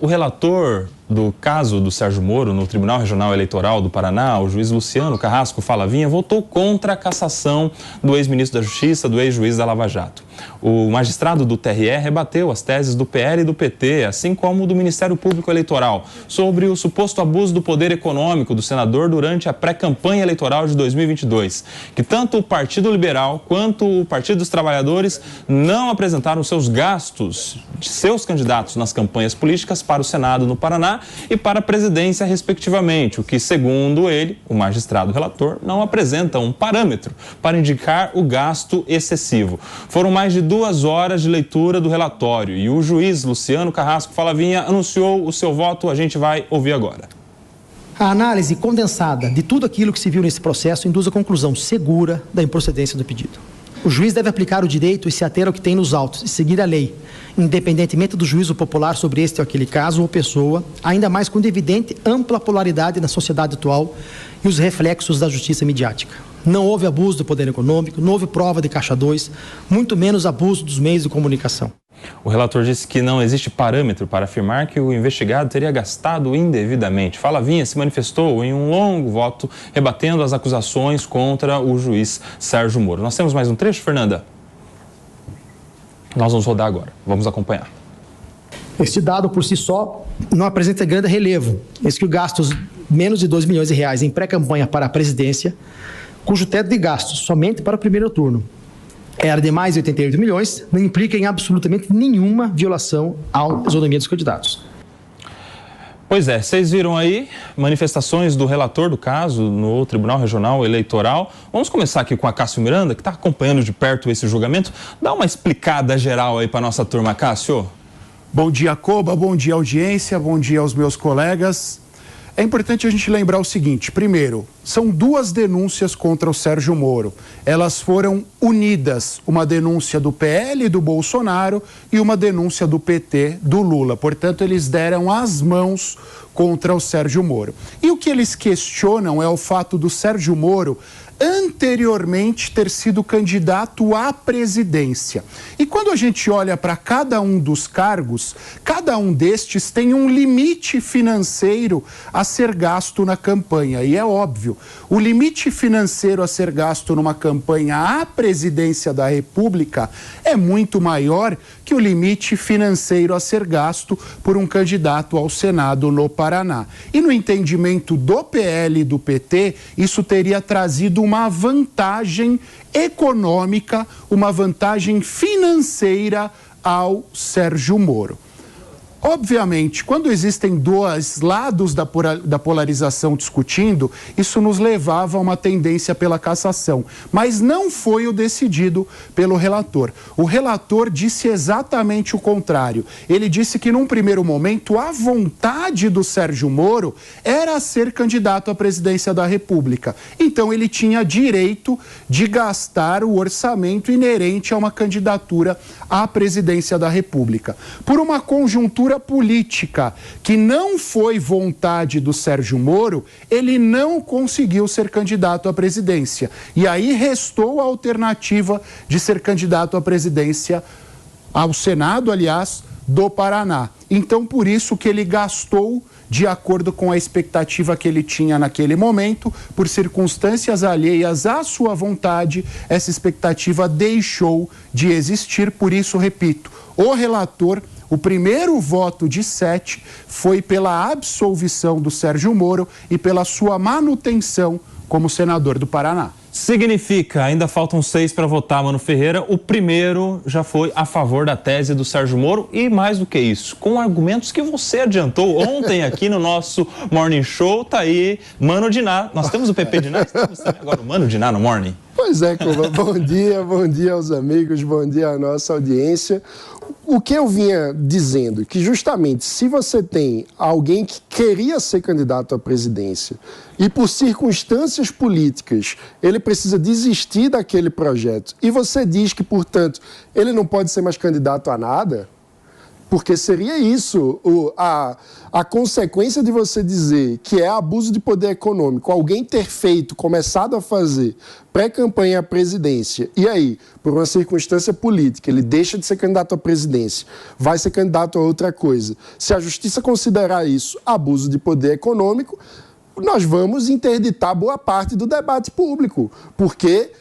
O relator do caso do Sérgio Moro no Tribunal Regional Eleitoral do Paraná, o juiz Luciano Carrasco Falavinha, votou contra a cassação do ex-ministro da Justiça, do ex-juiz da Lava Jato. O magistrado do TRE rebateu as teses do PL e do PT, assim como do Ministério Público Eleitoral, sobre o suposto abuso do poder econômico do senador durante a pré-campanha eleitoral de 2022, que tanto o Partido Liberal quanto o Partido dos Trabalhadores não apresentaram seus gastos de seus candidatos nas campanhas políticas para o Senado no Paraná e para a presidência, respectivamente, o que, segundo ele, o magistrado relator, não apresenta um parâmetro para indicar o gasto excessivo. Foram mais de 2 horas de leitura do relatório e o juiz Luciano Carrasco Falavinha anunciou o seu voto. A gente vai ouvir agora. A análise condensada de tudo aquilo que se viu nesse processo induz a conclusão segura da improcedência do pedido. O juiz deve aplicar o direito e se ater ao que tem nos autos e seguir a lei, independentemente do juízo popular sobre este ou aquele caso ou pessoa, ainda mais com evidente ampla polaridade na sociedade atual e os reflexos da justiça midiática. Não houve abuso do poder econômico, não houve prova de caixa 2, muito menos abuso dos meios de comunicação. O relator disse que não existe parâmetro para afirmar que o investigado teria gastado indevidamente. Falavinha se manifestou em um longo voto, rebatendo as acusações contra o juiz Sérgio Moro. Nós temos mais um trecho, Fernanda? Nós vamos rodar agora. Vamos acompanhar. Este dado, por si só, não apresenta grande relevo. Eis que o gastos menos de R$2 milhões em pré-campanha para a presidência, cujo teto de gastos somente para o primeiro turno era de mais de 88 milhões, não implica em absolutamente nenhuma violação à isonomia dos candidatos. Pois é, vocês viram aí manifestações do relator do caso no Tribunal Regional Eleitoral. Vamos começar aqui com a Cássio Miranda, que está acompanhando de perto esse julgamento. Dá uma explicada geral aí para a nossa turma, Cássio. Bom dia, Coba, bom dia, audiência, bom dia aos meus colegas. É importante a gente lembrar o seguinte: primeiro, são 2 denúncias contra o Sérgio Moro. Elas foram unidas, uma denúncia do PL do Bolsonaro e uma denúncia do PT do Lula. Portanto, eles deram as mãos contra o Sérgio Moro. E o que eles questionam é o fato do Sérgio Moro anteriormente ter sido candidato à presidência. E quando a gente olha para cada um dos cargos, cada um destes tem um limite financeiro a ser gasto na campanha. E é óbvio, o limite financeiro a ser gasto numa campanha à presidência da República é muito maior que o limite financeiro a ser gasto por um candidato ao Senado no Paraná. E no entendimento do PL e do PT, isso teria trazido uma vantagem econômica, uma vantagem financeira ao Sérgio Moro. Obviamente, quando existem 2 lados da polarização discutindo, isso nos levava a uma tendência pela cassação. Mas não foi o decidido pelo relator. O relator disse exatamente o contrário. Ele disse que, num primeiro momento, a vontade do Sérgio Moro era ser candidato à presidência da República. Então, ele tinha direito de gastar o orçamento inerente a uma candidatura à presidência da República. Por uma conjuntura política que não foi vontade do Sérgio Moro, ele não conseguiu ser candidato à presidência. E aí restou a alternativa de ser candidato à presidência, ao Senado, aliás, do Paraná. Então, por isso que ele gastou de acordo com a expectativa que ele tinha naquele momento, por circunstâncias alheias à sua vontade, essa expectativa deixou de existir. Por isso, repito, o relator, o primeiro voto de 7 foi pela absolvição do Sérgio Moro e pela sua manutenção como senador do Paraná. Significa, ainda faltam 6 para votar, Mano Ferreira. O primeiro já foi a favor da tese do Sérgio Moro e, mais do que isso, com argumentos que você adiantou ontem aqui no nosso Morning Show. Tá aí, Mano Diná. Nós temos o PP Diná, estamos também agora o Mano Diná no Morning. Pois é, Cuba. Bom dia aos amigos, bom dia à nossa audiência. O que eu vinha dizendo, que justamente se você tem alguém que queria ser candidato à presidência e por circunstâncias políticas ele precisa desistir daquele projeto e você diz que, portanto, ele não pode ser mais candidato a nada, Porque seria isso, a consequência de você dizer que é abuso de poder econômico, alguém ter começado a fazer pré-campanha à presidência, e aí, por uma circunstância política, ele deixa de ser candidato à presidência, vai ser candidato a outra coisa. Se a justiça considerar isso abuso de poder econômico, nós vamos interditar boa parte do debate público, porque...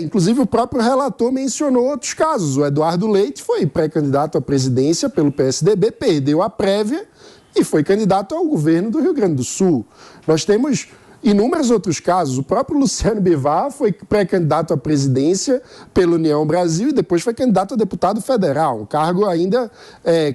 inclusive o próprio relator mencionou outros casos. O Eduardo Leite foi pré-candidato à presidência pelo PSDB, perdeu a prévia e foi candidato ao governo do Rio Grande do Sul. Nós temos inúmeros outros casos. O próprio Luciano Bivar foi pré-candidato à presidência pela União Brasil e depois foi candidato a deputado federal, um cargo ainda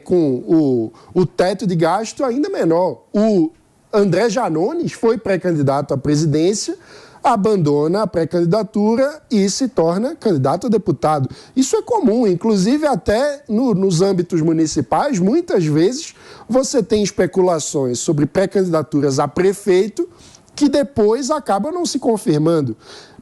com o teto de gasto ainda menor. O André Janones foi pré-candidato à presidência, abandona a pré-candidatura e se torna candidato a deputado. Isso é comum, inclusive até nos âmbitos municipais, muitas vezes você tem especulações sobre pré-candidaturas a prefeito que depois acabam não se confirmando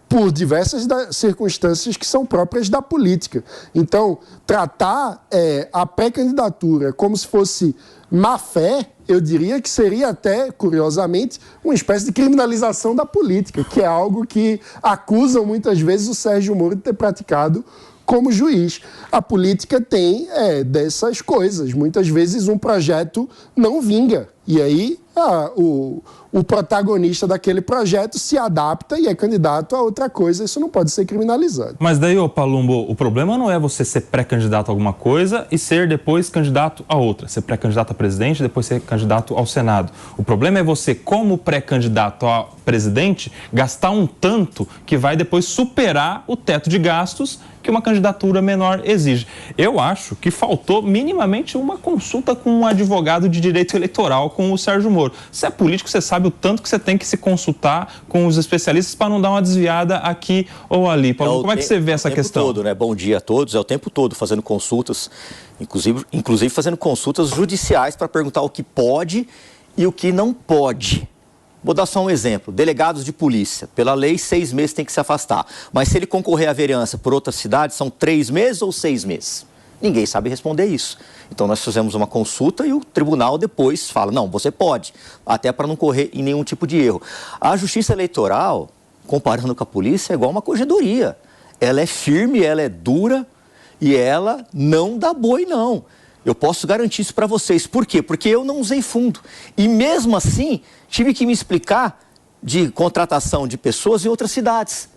por diversas circunstâncias que são próprias da política. Então, tratar a pré-candidatura como se fosse má-fé, eu diria que seria até, curiosamente, uma espécie de criminalização da política, que é algo que acusam muitas vezes o Sérgio Moro de ter praticado como juiz. A política tem dessas coisas. Muitas vezes um projeto não vinga. E aí o protagonista daquele projeto se adapta e é candidato a outra coisa. Isso não pode ser criminalizado. Mas daí, Palumbo, o problema não é você ser pré-candidato a alguma coisa e ser depois candidato a outra. Ser pré-candidato a presidente e depois ser candidato ao Senado. O problema é você, como pré-candidato a presidente, gastar um tanto que vai depois superar o teto de gastos que uma candidatura menor exige. Eu acho que faltou minimamente uma consulta com um advogado de direito eleitoral, com o Sérgio Moro. Você é político, você sabe o tanto que você tem que se consultar com os especialistas para não dar uma desviada aqui ou ali. Paulo, como é que você vê essa questão? Todo, né? Bom dia a todos. É o tempo todo fazendo consultas, inclusive fazendo consultas judiciais para perguntar o que pode e o que não pode. Vou dar só um exemplo. Delegados de polícia, pela lei, 6 meses tem que se afastar. Mas se ele concorrer à vereança por outra cidade, são 3 meses ou 6 meses? Ninguém sabe responder isso. Então nós fizemos uma consulta e o tribunal depois fala, não, você pode, até para não correr em nenhum tipo de erro. A justiça eleitoral, comparando com a polícia, é igual uma corregedoria. Ela é firme, ela é dura e ela não dá boi, não. Eu posso garantir isso para vocês. Por quê? Porque eu não usei fundo. E mesmo assim, tive que me explicar de contratação de pessoas em outras cidades.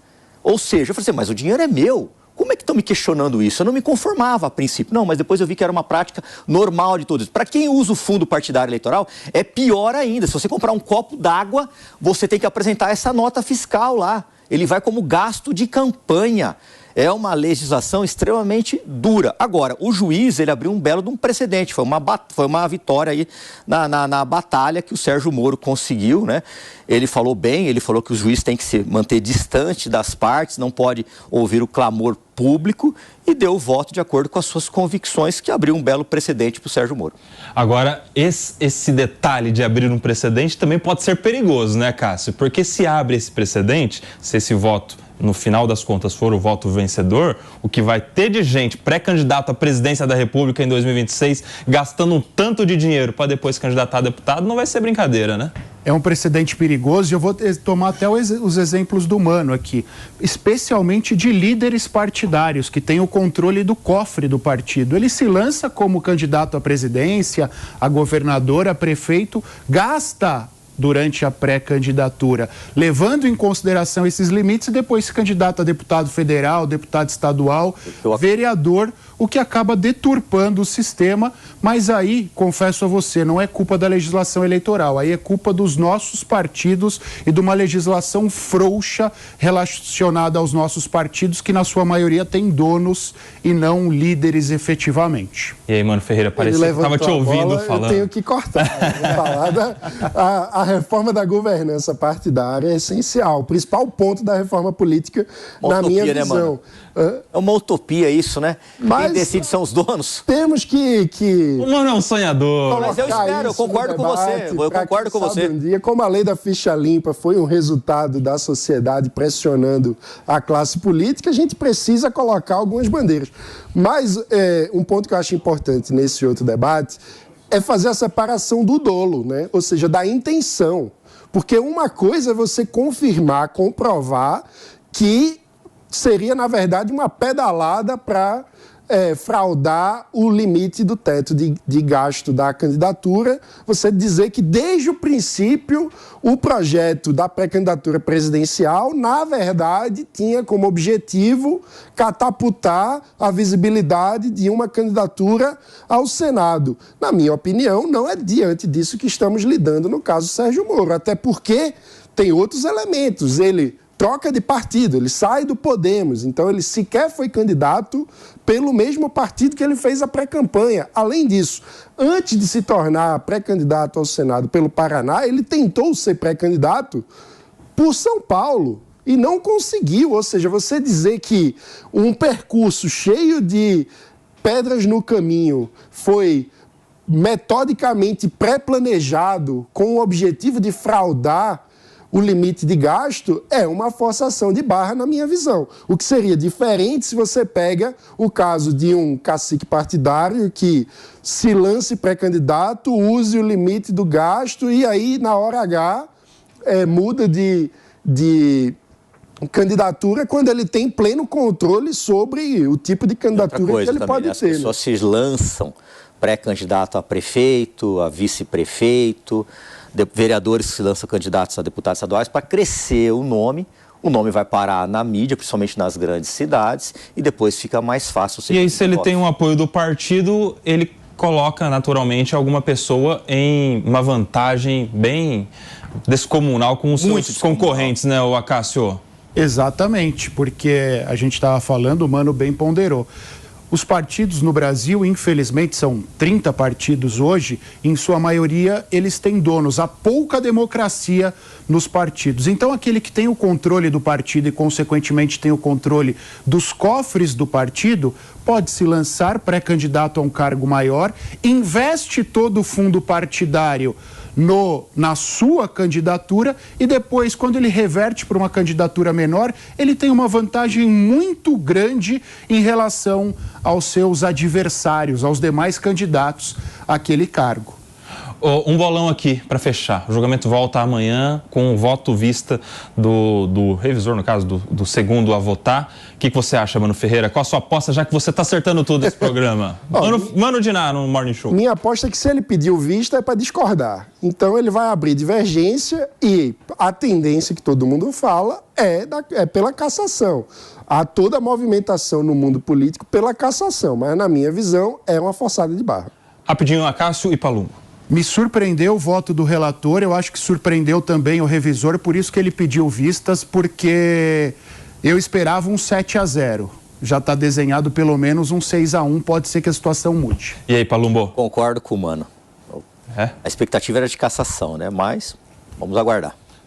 Ou seja, eu falei assim, mas o dinheiro é meu. Como é que estão me questionando isso? Eu não me conformava a princípio. Não, mas depois eu vi que era uma prática normal de todos. Para quem usa o fundo partidário eleitoral, é pior ainda. Se você comprar um copo d'água, você tem que apresentar essa nota fiscal lá. Ele vai como gasto de campanha. É uma legislação extremamente dura. Agora, o juiz, ele abriu um belo de um precedente. Foi uma vitória aí na batalha que o Sérgio Moro conseguiu, né? Ele falou bem, ele falou que o juiz tem que se manter distante das partes, não pode ouvir o clamor público e deu o voto de acordo com as suas convicções, que abriu um belo precedente para o Sérgio Moro. Agora, esse detalhe de abrir um precedente também pode ser perigoso, né, Cássio? Porque se abre esse precedente, se esse voto, no final das contas, for o voto vencedor, o que vai ter de gente pré-candidato à presidência da República em 2026 gastando um tanto de dinheiro para depois se candidatar a deputado, não vai ser brincadeira, né? É um precedente perigoso e eu vou tomar até os exemplos do Mano aqui, especialmente de líderes partidários que têm o controle do cofre do partido. Ele se lança como candidato à presidência, a governador, a prefeito, gasta durante a pré-candidatura, levando em consideração esses limites e depois se candidata a deputado federal, deputado estadual, vereador, o que acaba deturpando o sistema, mas aí, confesso a você, não é culpa da legislação eleitoral, aí é culpa dos nossos partidos e de uma legislação frouxa relacionada aos nossos partidos, que na sua maioria tem donos e não líderes efetivamente. E aí, Mano Ferreira, parecia que estava te ouvindo falando. Eu tenho que cortar. a reforma da governança partidária é essencial. O principal ponto da reforma política, na minha visão. É uma utopia isso, né? Mas quem decide são os donos. Temos que O Mano é um sonhador. Mas eu espero, eu concordo com você. Eu concordo com você. Um dia, como a lei da ficha limpa foi um resultado da sociedade pressionando a classe política, a gente precisa colocar algumas bandeiras. Mas um ponto que eu acho importante nesse outro debate é fazer a separação do dolo, né? Ou seja, da intenção. Porque uma coisa é você confirmar, comprovar que seria, na verdade, uma pedalada para fraudar o limite do teto de gasto da candidatura. Você dizer que, desde o princípio, o projeto da pré-candidatura presidencial, na verdade, tinha como objetivo catapultar a visibilidade de uma candidatura ao Senado. Na minha opinião, não é diante disso que estamos lidando no caso Sérgio Moro, até porque tem outros elementos. Ele troca de partido, ele sai do Podemos, então ele sequer foi candidato pelo mesmo partido que ele fez a pré-campanha. Além disso, antes de se tornar pré-candidato ao Senado pelo Paraná, ele tentou ser pré-candidato por São Paulo e não conseguiu. Ou seja, você dizer que um percurso cheio de pedras no caminho foi metodicamente pré-planejado com o objetivo de fraudar o limite de gasto é uma forçação de barra, na minha visão. O que seria diferente se você pega o caso de um cacique partidário que se lance pré-candidato, use o limite do gasto e aí, na hora H, muda de candidatura quando ele tem pleno controle sobre o tipo de candidatura que ele pode ter. As pessoas se lançam pré-candidato a prefeito, a vice-prefeito, vereadores que se lançam candidatos a deputados estaduais para crescer o nome vai parar na mídia, principalmente nas grandes cidades, e depois fica mais fácil. E aí, se ele tem um apoio do partido, ele coloca naturalmente alguma pessoa em uma vantagem bem descomunal com os seus concorrentes, né, o Acácio? Exatamente, porque a gente estava falando, o Mano bem ponderou. Os partidos no Brasil, infelizmente, são 30 partidos hoje, em sua maioria eles têm donos. Há pouca democracia nos partidos. Então, aquele que tem o controle do partido e, consequentemente, tem o controle dos cofres do partido, pode se lançar pré-candidato a um cargo maior, investe todo o fundo partidário na sua candidatura e depois, quando ele reverte para uma candidatura menor, ele tem uma vantagem muito grande em relação aos seus adversários, aos demais candidatos àquele cargo. Um bolão aqui para fechar. O julgamento volta amanhã com o voto vista do revisor, no caso, do segundo a votar. O que você acha, Mano Ferreira? Qual a sua aposta, já que você está acertando tudo esse programa? Mano Diná, no Morning Show. Minha aposta é que se ele pediu vista é para discordar. Então ele vai abrir divergência e a tendência que todo mundo fala é pela cassação. Há toda a movimentação no mundo político pela cassação, mas na minha visão é uma forçada de barra. Rapidinho, Acácio e Palumbo. Me surpreendeu o voto do relator, eu acho que surpreendeu também o revisor, por isso que ele pediu vistas, porque eu esperava um 7-0. Já está desenhado pelo menos um 6-1, pode ser que a situação mude. E aí, Palumbo? Concordo com o Mano. A expectativa era de cassação, né? Mas vamos aguardar.